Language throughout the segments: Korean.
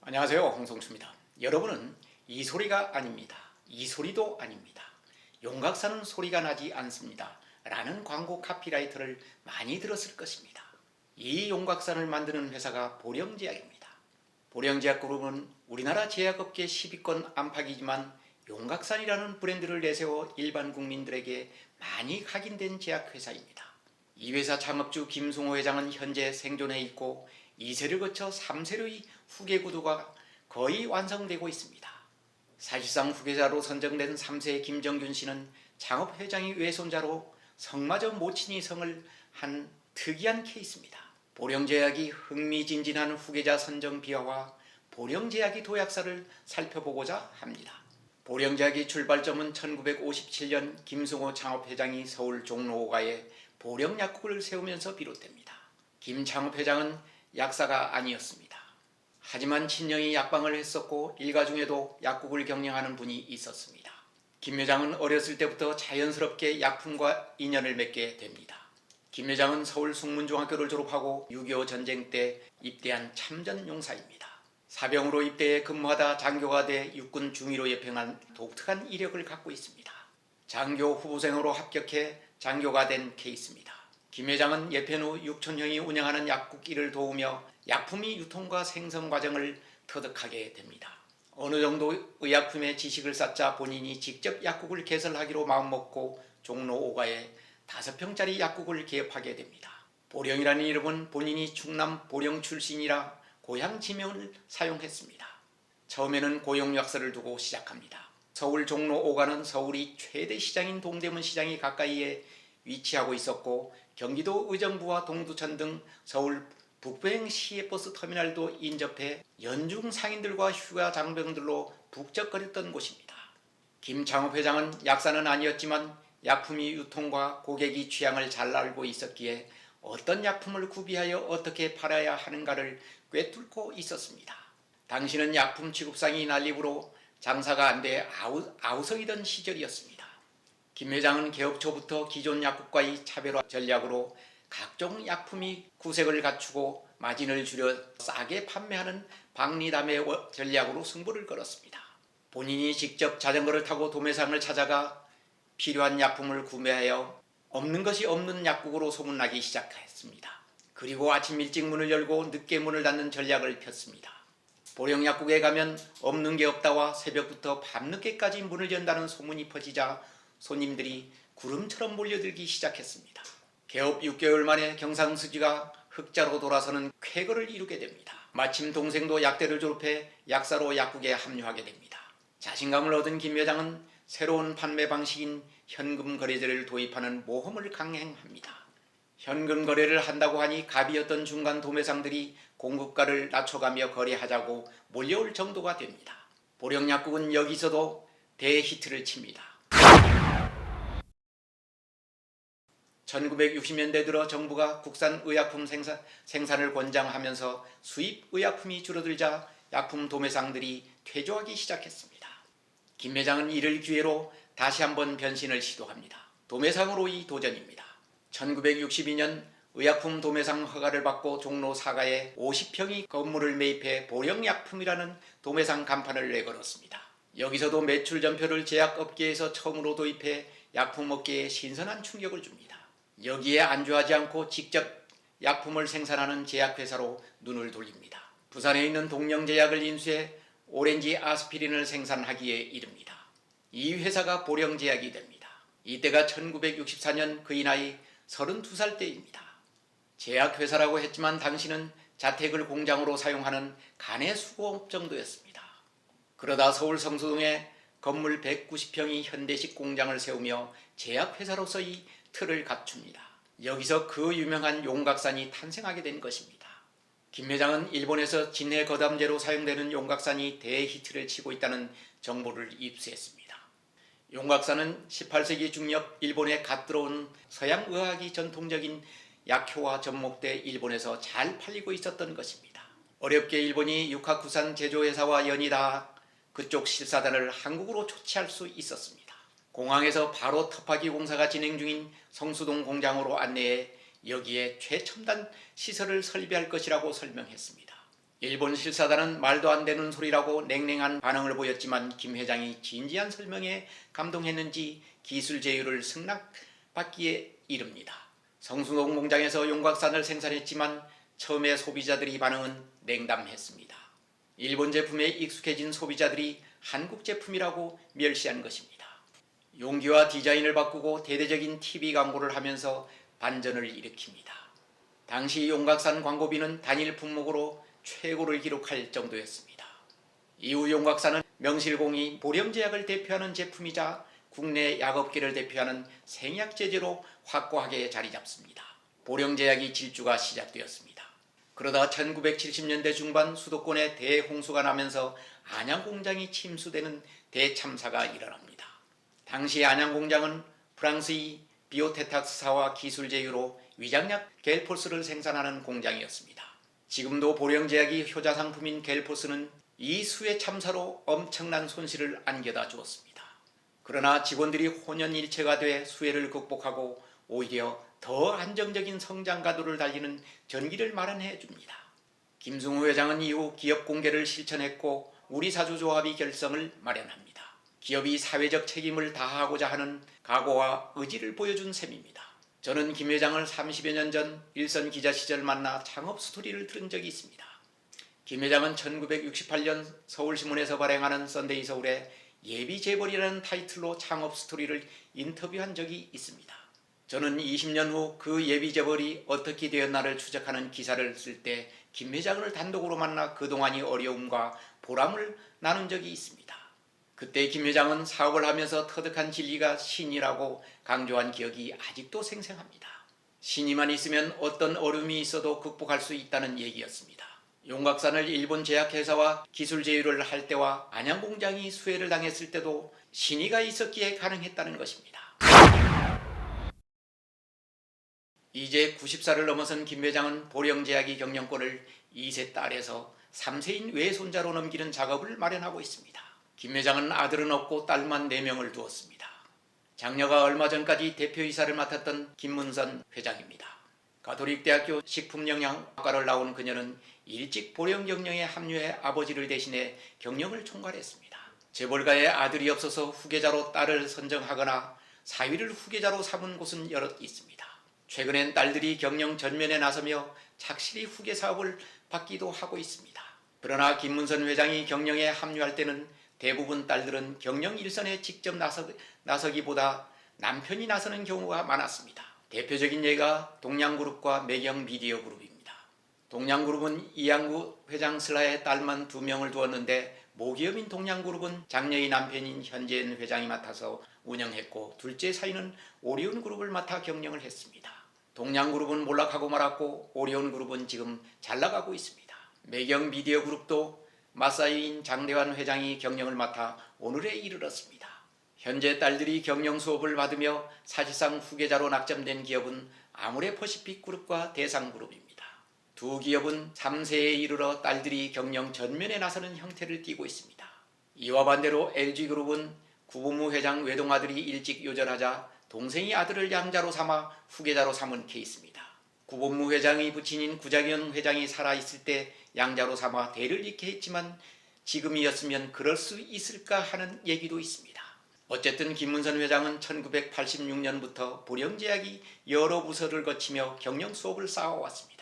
안녕하세요, 홍성수입니다. 여러분은 이 소리가 아닙니다. 이 소리도 아닙니다. 용각사는 소리가 나지 않습니다. 라는 광고 카피라이터를 많이 들었을 것입니다. 이 용각산을 만드는 회사가 보령제약입니다. 보령제약그룹은 우리나라 제약업계 10위권 안팎이지만 용각산이라는 브랜드를 내세워 일반 국민들에게 많이 각인된 제약회사입니다. 이 회사 창업주 김승호 회장은 현재 생존해 있고 2세를 거쳐 3세의 후계 구도가 거의 완성되고 있습니다. 사실상 후계자로 선정된 3세 김정균 씨는 창업회장이 외손자로 성마저 모친이 성을 한 특이한 케이스입니다. 보령제약이 흥미진진한 후계자 선정 비화와 보령제약이 도약사를 살펴보고자 합니다. 보령제약의 출발점은 1957년 김승호 창업회장이 서울 종로 5가에 보령약국을 세우면서 비롯됩니다. 김 창업회장은 약사가 아니었습니다. 하지만 친형이 약방을 했었고 일가 중에도 약국을 경영하는 분이 있었습니다. 김 회장은 어렸을 때부터 자연스럽게 약품과 인연을 맺게 됩니다. 김 회장은 서울 숙문중학교를 졸업하고 6.25 전쟁 때 입대한 참전용사입니다. 사병으로 입대해 근무하다 장교가 돼 육군 중위로 예평한 독특한 이력을 갖고 있습니다. 장교 후보생으로 합격해 장교가 된 케이스입니다. 김 회장은 예편 후 육촌형이 운영하는 약국 일을 도우며 약품의 유통과 생성 과정을 터득하게 됩니다. 어느 정도 의약품의 지식을 쌓자 본인이 직접 약국을 개설하기로 마음먹고 종로 5가에 5평짜리 약국을 개업하게 됩니다. 보령이라는 이름은 본인이 충남 보령 출신이라 고향 지명을 사용했습니다. 처음에는 고용약사를 두고 시작합니다. 서울 종로 5가는 서울이 최대 시장인 동대문 시장이 가까이에 위치하고 있었고 경기도 의정부와 동두천 등 서울 북부행 시외버스 터미널도 인접해 연중 상인들과 휴가 장병들로 북적거렸던 곳입니다. 김 창업회장은 약사는 아니었지만 약품의 유통과 고객이 취향을 잘 알고 있었기에 어떤 약품을 구비하여 어떻게 팔아야 하는가를 꿰뚫고 있었습니다. 당시는 약품 취급상이 난립으로 장사가 안 돼 아우성이던 시절이었습니다. 김 회장은 개업 초부터 기존 약국과의 차별화 전략으로 각종 약품이 구색을 갖추고 마진을 줄여 싸게 판매하는 박리담의 전략으로 승부를 걸었습니다. 본인이 직접 자전거를 타고 도매상을 찾아가 필요한 약품을 구매하여 없는 것이 없는 약국으로 소문나기 시작했습니다. 그리고 아침 일찍 문을 열고 늦게 문을 닫는 전략을 폈습니다. 보령약국에 가면 없는 게 없다와 새벽부터 밤늦게까지 문을 연다는 소문이 퍼지자 손님들이 구름처럼 몰려들기 시작했습니다. 개업 6개월 만에 경상수지가 흑자로 돌아서는 쾌거를 이루게 됩니다. 마침 동생도 약대를 졸업해 약사로 약국에 합류하게 됩니다. 자신감을 얻은 김 회장은 새로운 판매 방식인 현금 거래제를 도입하는 모험을 강행합니다. 현금 거래를 한다고 하니 갑이었던 중간 도매상들이 공급가를 낮춰가며 거래하자고 몰려올 정도가 됩니다. 보령약국은 여기서도 대히트를 칩니다. 1960년대 들어 정부가 국산 의약품 생산을 권장하면서 수입 의약품이 줄어들자 약품 도매상들이 퇴조하기 시작했습니다. 김 회장은 이를 기회로 다시 한번 변신을 시도합니다. 도매상으로의 도전입니다. 1962년 의약품 도매상 허가를 받고 종로 4가에 50평의 건물을 매입해 보령약품이라는 도매상 간판을 내걸었습니다. 여기서도 매출 전표를 제약업계에서 처음으로 도입해 약품업계에 신선한 충격을 줍니다. 여기에 안주하지 않고 직접 약품을 생산하는 제약회사로 눈을 돌립니다. 부산에 있는 동령제약을 인수해 오렌지 아스피린을 생산하기에 이릅니다. 이 회사가 보령제약이 됩니다. 이때가 1964년 그의 나이 32살 때입니다. 제약회사라고 했지만 당시는 자택을 공장으로 사용하는 간의 수공업 정도였습니다. 그러다 서울 성수동에 건물 190평의 현대식 공장을 세우며 제약회사로서의 틀을 갖춥니다. 여기서 그 유명한 용각산이 탄생하게 된 것입니다. 김 회장은 일본에서 진해 거담제로 사용되는 용각산이 대히트를 치고 있다는 정보를 입수했습니다. 용각산은 18세기 중엽 일본에 갓 들어온 서양 의학이 전통적인 약효와 접목돼 일본에서 잘 팔리고 있었던 것입니다. 어렵게 일본이 육하쿠산 제조회사와 연이 닿아 그쪽 실사단을 한국으로 초치할 수 있었습니다. 공항에서 바로 터파기 공사가 진행 중인 성수동 공장으로 안내해 여기에 최첨단 시설을 설비할 것이라고 설명했습니다. 일본 실사단은 말도 안 되는 소리라고 냉랭한 반응을 보였지만 김 회장이 진지한 설명에 감동했는지 기술 제휴를 승낙받기에 이릅니다. 성수동 공장에서 용곽산을 생산했지만 처음에 소비자들의 반응은 냉담했습니다. 일본 제품에 익숙해진 소비자들이 한국 제품이라고 멸시한 것입니다. 용기와 디자인을 바꾸고 대대적인 TV 광고를 하면서 반전을 일으킵니다. 당시 용곽산 광고비는 단일 품목으로 최고를 기록할 정도였습니다. 이후 용곽산은 명실공히 보령제약을 대표하는 제품이자 국내 약업계를 대표하는 생약 제재로 확고하게 자리 잡습니다. 보령제약이 질주가 시작되었습니다. 그러다 1970년대 중반 수도권에 대홍수가 나면서 안양공장이 침수되는 대참사가 일어납니다. 당시 안양공장은 프랑스의 비오테탁스사와 기술 제휴로 위장약 겔포스를 생산하는 공장이었습니다. 지금도 보령제약이 효자 상품인 겔포스는 이 수해 참사로 엄청난 손실을 안겨다 주었습니다. 그러나 직원들이 혼연일체가 돼 수해를 극복하고 오히려 더 안정적인 성장 가도를 달리는 전기를 마련해 줍니다. 김승우 회장은 이후 기업 공개를 실천했고 우리사주조합이 결성을 마련합니다. 기업이 사회적 책임을 다하고자 하는 각오와 의지를 보여준 셈입니다. 저는 김 회장을 30여 년 전 일선 기자 시절 만나 창업 스토리를 들은 적이 있습니다. 김 회장은 1968년 서울신문에서 발행하는 썬데이 서울에 예비 재벌이라는 타이틀로 창업 스토리를 인터뷰한 적이 있습니다. 저는 20년 후 그 예비 재벌이 어떻게 되었나를 추적하는 기사를 쓸 때 김 회장을 단독으로 만나 그동안의 어려움과 보람을 나눈 적이 있습니다. 그때 김 회장은 사업을 하면서 터득한 진리가 신이라고 강조한 기억이 아직도 생생합니다. 신이만 있으면 어떤 어려움이 있어도 극복할 수 있다는 얘기였습니다. 용곽산을 일본 제약회사와 기술 제휴를 할 때와 안양공장이 수해를 당했을 때도 신의가 있었기에 가능했다는 것입니다. 이제 90살을 넘어선 김 회장은 보령제약의 경영권을 2세 딸에서 3세인 외손자로 넘기는 작업을 마련하고 있습니다. 김 회장은 아들은 없고 딸만 4명을 두었습니다. 장녀가 얼마 전까지 대표이사를 맡았던 김문선 회장입니다. 가톨릭대학교 식품영양학과를 나온 그녀는 일찍 보령경영에 합류해 아버지를 대신해 경영을 총괄했습니다. 재벌가의 아들이 없어서 후계자로 딸을 선정하거나 사위를 후계자로 삼은 곳은 여럿 있습니다. 최근엔 딸들이 경영 전면에 나서며 착실히 후계 사업을 받기도 하고 있습니다. 그러나 김문선 회장이 경영에 합류할 때는 대부분 딸들은 경영 일선에 직접 나서기보다 남편이 나서는 경우가 많았습니다. 대표적인 예가 동양그룹과 매경미디어그룹입니다. 동양그룹은 이양구 회장 슬하에 딸만 2명을 두었는데 모기업인 동양그룹은 장녀의 남편인 현재인 회장이 맡아서 운영했고 둘째 사위는 오리온그룹을 맡아 경영을 했습니다. 동양그룹은 몰락하고 말았고 오리온그룹은 지금 잘나가고 있습니다. 매경미디어그룹도 마사이인 장대환 회장이 경영을 맡아 오늘에 이르렀습니다. 현재 딸들이 경영 수업을 받으며 사실상 후계자로 낙점된 기업은 아모레퍼시픽그룹과 대상그룹입니다. 두 기업은 3세에 이르러 딸들이 경영 전면에 나서는 형태를 띠고 있습니다. 이와 반대로 LG그룹은 구본무 회장 외동아들이 일찍 요절하자 동생이 아들을 양자로 삼아 후계자로 삼은 케이스입니다. 구본무 회장의 부친인 구장현 회장이 살아있을 때 양자로 삼아 대를 잇게 했지만 지금이었으면 그럴 수 있을까 하는 얘기도 있습니다. 어쨌든 김문선 회장은 1986년부터 보령제약이 여러 부서를 거치며 경영 수업을 쌓아왔습니다.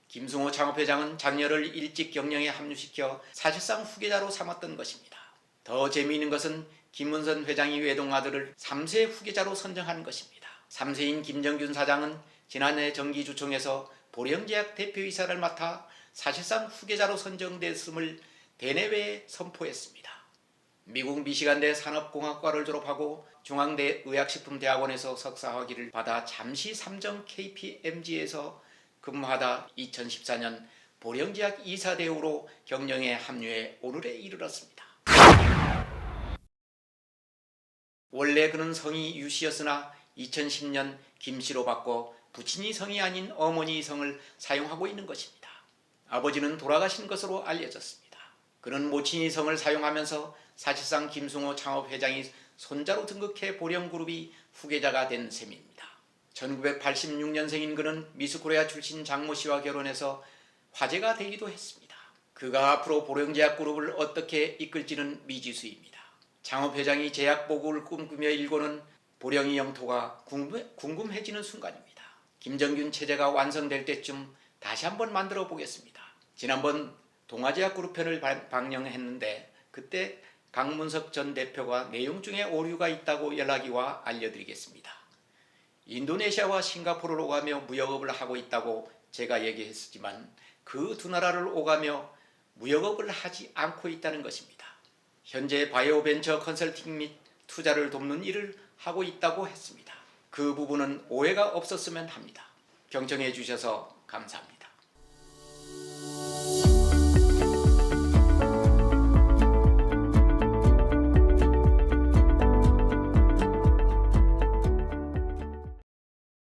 김승호 창업회장은 장녀를 일찍 경영에 합류시켜 사실상 후계자로 삼았던 것입니다. 더 재미있는 것은 김문선 회장이 외동아들을 3세 후계자로 선정한 것입니다. 3세인 김정균 사장은 지난해 정기주총에서 보령제약 대표이사를 맡아 사실상 후계자로 선정됐음을 대내외에 선포했습니다. 미국 미시간대 산업공학과를 졸업하고 중앙대 의학식품대학원에서 석사학위를 받아 잠시 삼정 KPMG에서 근무하다 2014년 보령제약 이사대우로 경영에 합류해 오늘에 이르렀습니다. 원래 그는 성이 유씨였으나 2010년 김씨로 바꿔 부친이 성이 아닌 어머니 성을 사용하고 있는 것입니다. 아버지는 돌아가신 것으로 알려졌습니다. 그는 모친이 성을 사용하면서 사실상 김승호 창업회장이 손자로 등극해 보령그룹이 후계자가 된 셈입니다. 1986년생인 그는 미스코리아 출신 장모 씨와 결혼해서 화제가 되기도 했습니다. 그가 앞으로 보령제약그룹을 어떻게 이끌지는 미지수입니다. 창업회장이 제약보국을 꿈꾸며 일고는 보령의 영토가 궁금해지는 순간입니다. 김정균 체제가 완성될 때쯤 다시 한번 만들어 보겠습니다. 지난번 동아제약그룹 편을 방영했는데 그때 강문석 전 대표가 내용 중에 오류가 있다고 연락이 와 알려드리겠습니다. 인도네시아와 싱가포르를 오가며 무역업을 하고 있다고 제가 얘기했지만 그 두 나라를 오가며 무역업을 하지 않고 있다는 것입니다. 현재 바이오 벤처 컨설팅 및 투자를 돕는 일을 하고 있다고 했습니다. 그 부분은 오해가 없었으면 합니다. 경청해 주셔서 감사합니다.